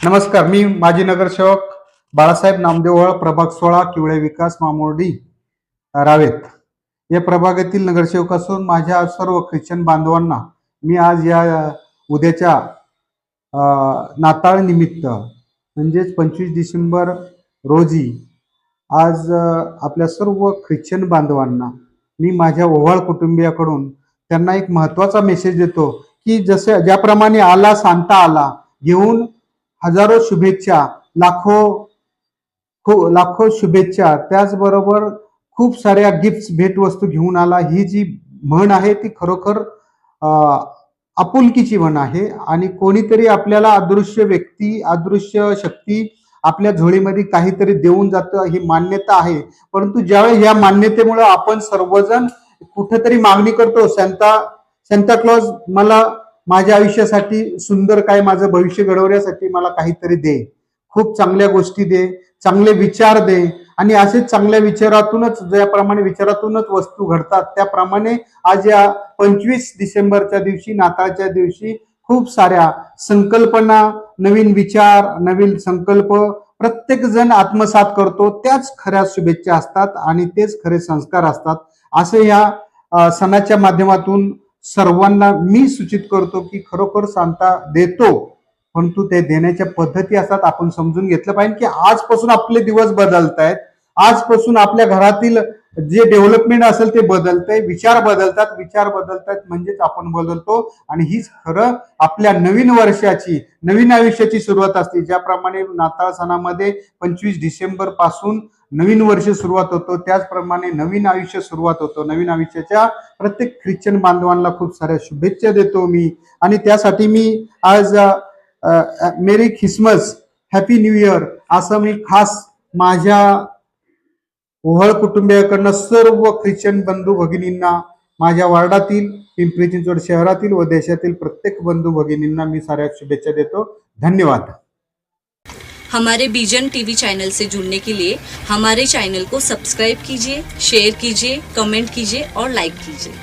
नमस्कार, मी माजी नगरसेवक बाळासाहेब नामदेव ओवाळ, प्रभाग 16, किवळे विकास, मामुर्डी, रावेत या प्रभागातील नगरसेवक असून माझ्या सर्व ख्रिश्चन बांधवांना मी आज या उद्याच्या नाताळ निमित्त म्हणजेच 25 डिसेंबर रोजी आज आपल्या सर्व ख्रिश्चन बांधवांना मी माझ्या ओवाळ कुटुंबियाकडून त्यांना एक महत्त्वाचा मेसेज देतो की जसे ज्याप्रमाणे आला सांता आला घेऊन हजारो शुभेच्छा, लाखो शुभेच्छा, त्याचबरोबर खूप साऱ्या गिफ्ट्स भेटवस्तू घेऊन आला, ही जी म्हण आहे ती खरोखर आपुलकीची म्हण आहे. आणि कोणीतरी आपल्याला अदृश्य व्यक्ती, अदृश्य शक्ती आपल्या झोळीमध्ये काहीतरी देऊन जातं, ही मान्यता आहे. परंतु ज्यावेळी या मान्यतेमुळे आपण सर्वजण कुठेतरी मागणी करतो, सांता क्लॉज मला माझ्या आयुष्यासाठी सुंदर काय, माझं भविष्य घडवण्यासाठी मला काहीतरी दे, खूप चांगल्या गोष्टी दे, चांगले विचार दे. आणि असेच चांगल्या विचारातूनच, ज्याप्रमाणे विचारातूनच वस्तू घडतात, त्याप्रमाणे आज या 25 डिसेंबरच्या दिवशी, नाताळच्या दिवशी खूप साऱ्या संकल्पना, नवीन विचार, नवीन संकल्प प्रत्येक जण आत्मसात करतो. त्याच खऱ्या शुभेच्छा असतात आणि तेच खरे संस्कार असतात. असे या सणाच्या माध्यमातून सर्वांना मी सूचित करतो की खरोखर सांता देतो, परंतु ते देण्याच्या पद्धती असतात, आपण समजून घेतलं पाहिजे की आजपासून आपले दिवस बदलत आहेत, आजपासून आपल्या घरातील जे डेव्हलपमेंट असेल ते बदलतंय, विचार बदलतात म्हणजेच आपण बदलतो. आणि हीच खरं आपल्या नवीन वर्षाची, नवीन आयुष्याची सुरुवात असते. ज्याप्रमाणे नाताळ सणामध्ये 25 डिसेंबर पासून नवीन वर्ष सुरुवात होतो, त्याचप्रमाणे नवीन आयुष्य सुरुवात होतो. नवीन आयुष्याच्या प्रत्येक ख्रिश्चन बांधवांना खूप साऱ्या शुभेच्छा देतो मी. आणि त्यासाठी मी आज मेरी ख्रिसमस, हॅपी न्यू इयर असं मी खास माझ्या ओहळ कुटुंबियाकडनं सर्व ख्रिश्चन बंधू भगिनींना, माझ्या वार्डातील, पिंपरी चिंचवड शहरातील व देशातील प्रत्येक बंधू भगिनींना मी साऱ्या शुभेच्छा देतो. धन्यवाद. हमारे बीजन टीवी चैनल से जुड़ने के लिए हमारे चैनल को सब्सक्राइब कीजिए, शेयर कीजिए, कमेंट कीजिए और लाइक कीजिए.